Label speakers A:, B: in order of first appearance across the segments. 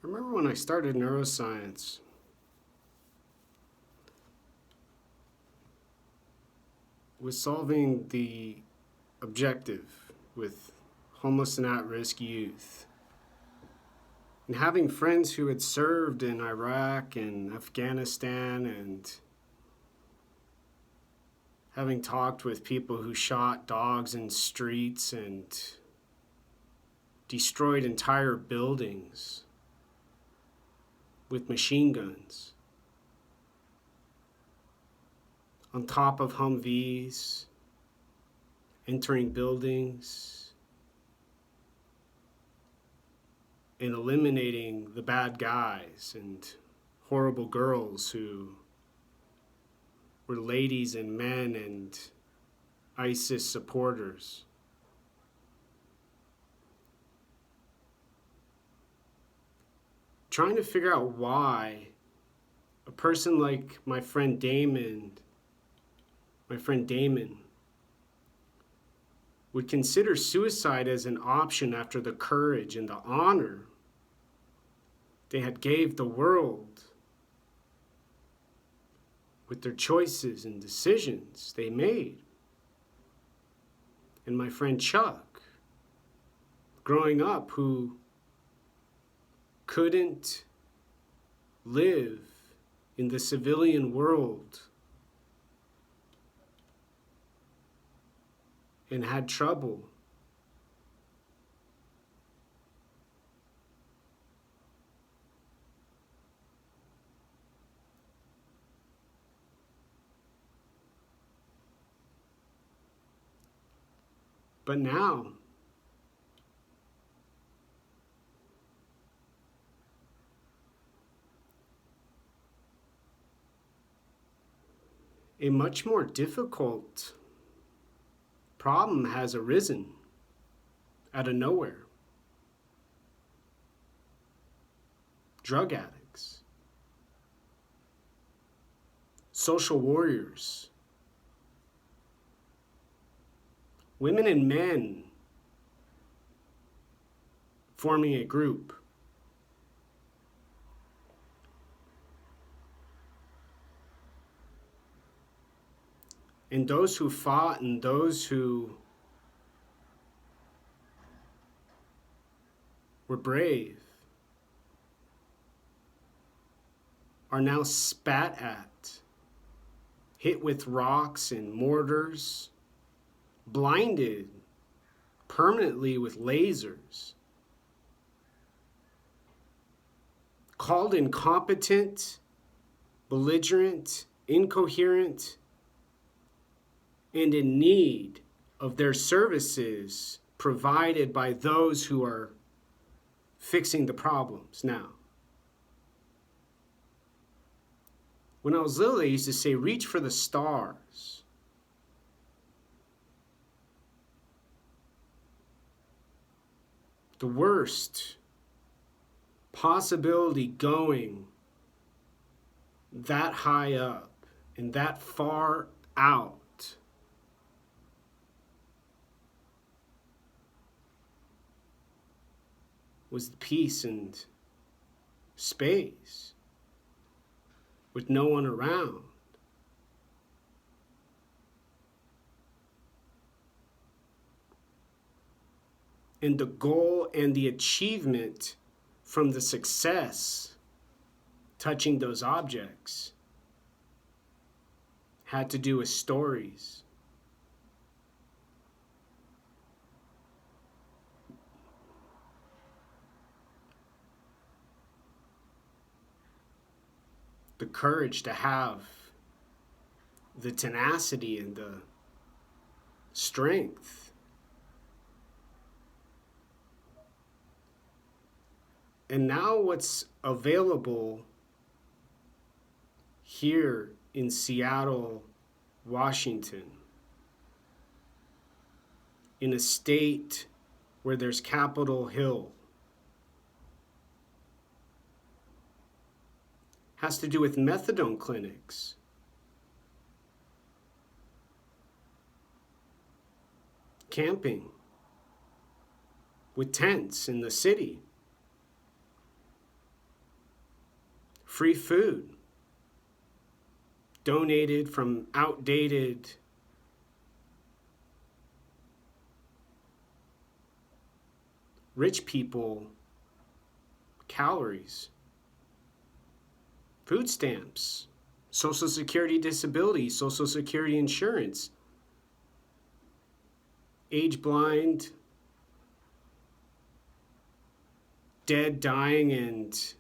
A: I remember when I started neuroscience, was solving the objective with homeless and at-risk youth. And having friends who had served in Iraq and Afghanistan, and having talked with people who shot dogs in streets and destroyed entire buildings with machine guns on top of Humvees, entering buildings and eliminating the bad guys and horrible girls who were ladies and men and ISIS supporters. Trying to figure out why a person like my friend Damon would consider suicide as an option after the courage and the honor they had gave the world with their choices and decisions they made. And my friend Chuck, growing up, who couldn't live in the civilian world and had trouble. But now, a much more difficult problem has arisen out of nowhere. Drug addicts, social warriors, women and men forming a group. And those who fought and those who were brave are now spat at, hit with rocks and mortars, blinded permanently with lasers, called incompetent, belligerent, incoherent, and in need of their services provided by those who are fixing the problems now. When I was little, I used to say, reach for the stars. The worst possibility going that high up and that far out was the peace and space with no one around. And the goal and the achievement from the success touching those objects had to do with stories. The courage to have the tenacity and the strength. And now what's available here in Seattle, Washington, in a state where there's Capitol Hill, has to do with methadone clinics. Camping with tents in the city. free food donated from outdated rich people calories, food stamps, Social Security disability, Social Security insurance, age blind, dead, dying, and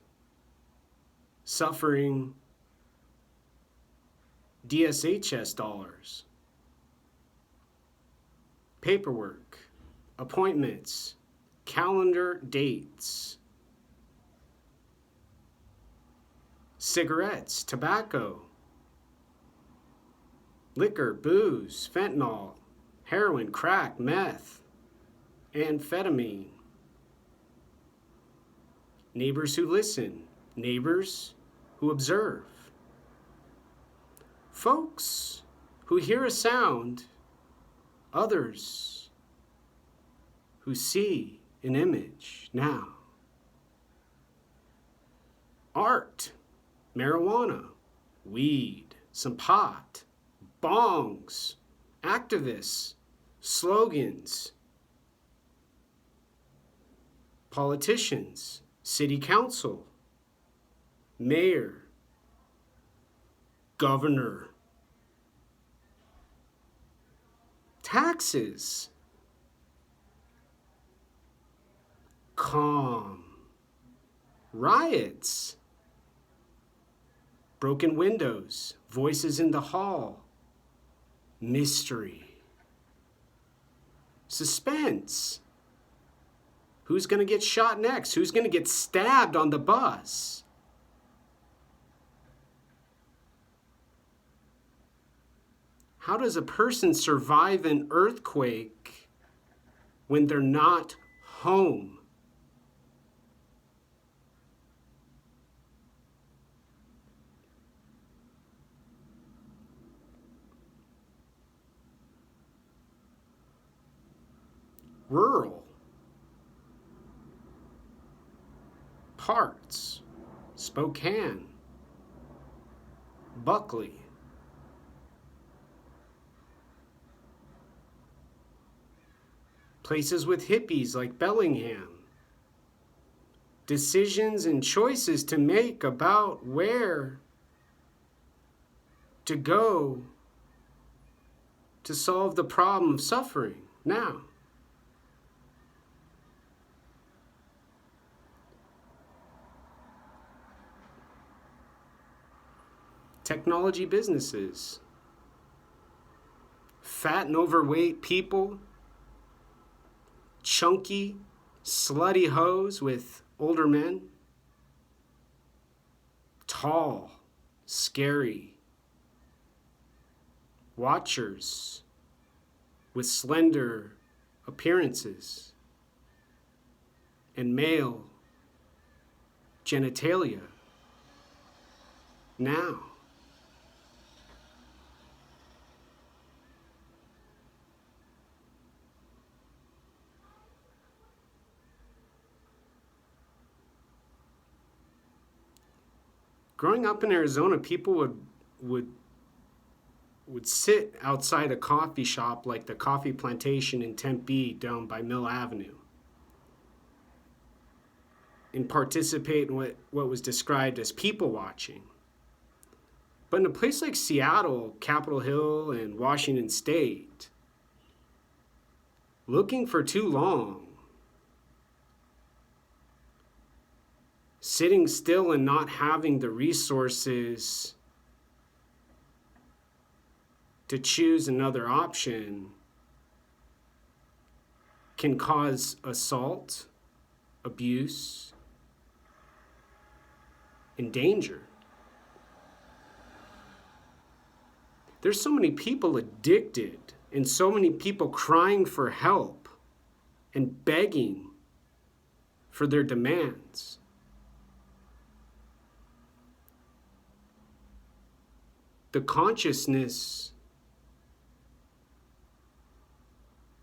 A: suffering DSHS dollars, paperwork, appointments, calendar dates, cigarettes, tobacco, liquor, booze, fentanyl, heroin, crack, meth, amphetamine. Neighbors who listen, neighbors who observe. Folks who hear a sound, others who see an image now. Art, marijuana, weed, some pot, bongs, activists, slogans, politicians, city council, mayor, governor, taxes, calm, riots, broken windows, voices in the hall, mystery, suspense. Who's going to get shot next? Who's going to get stabbed on the bus? How does a person survive an earthquake when they're not home? Rural parts, Spokane, Buckley, places with hippies like Bellingham, decisions and choices to make about where to go to solve the problem of suffering now. Technology businesses, fat and overweight people, chunky, slutty hoes with older men, tall, scary, watchers with slender appearances, and male genitalia. Now, growing up in Arizona, people would sit outside a coffee shop like the Coffee Plantation in Tempe down by Mill Avenue and participate in what was described as people watching. But in a place like Seattle, Capitol Hill, and Washington State, looking for too long, sitting still and not having the resources to choose another option can cause assault, abuse, and danger. There's so many people addicted and so many people crying for help and begging for their demands. The consciousness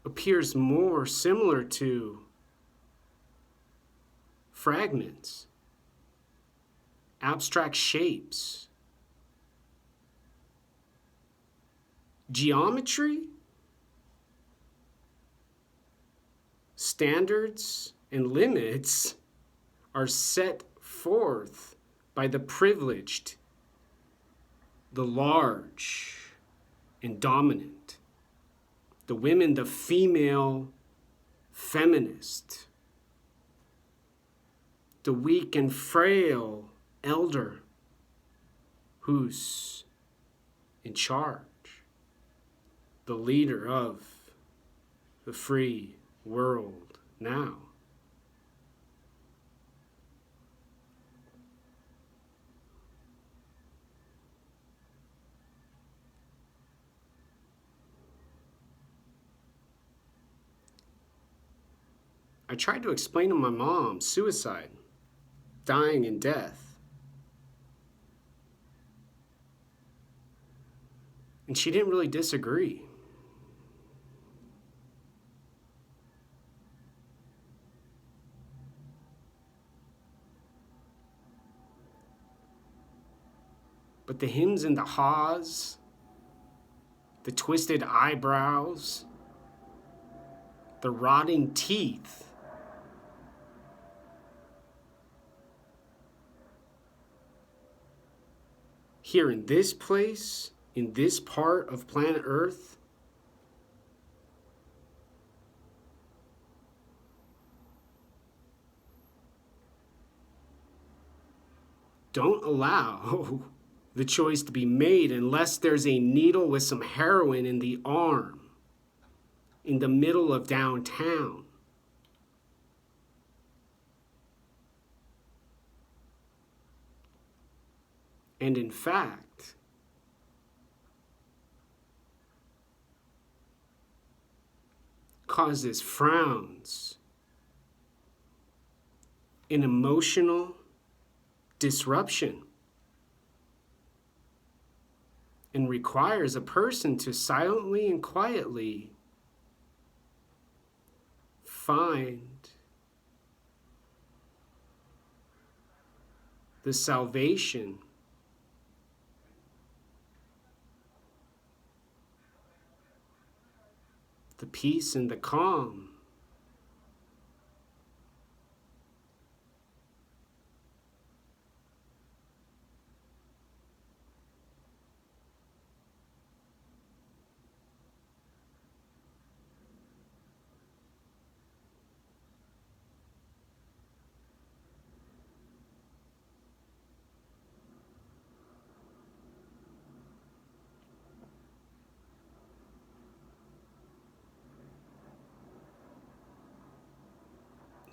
A: appears more similar to fragments, abstract shapes, geometry, standards, and limits are set forth by the privileged, the large, and dominant. The women, the female feminist, the weak and frail elder who's in charge, the leader of the free world now. I tried to explain to my mom suicide, dying and death. And she didn't really disagree. But the hims and the haws, the twisted eyebrows, the rotting teeth, here in this place, in this part of planet Earth, don't allow the choice to be made unless there's a needle with some heroin in the arm in the middle of downtown. And in fact, causes frowns, an emotional disruption, and requires a person to silently and quietly find the salvation, the peace and the calm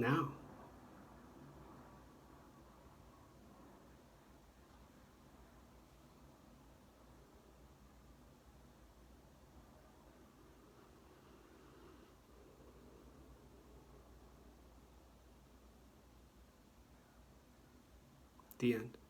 A: now. The end.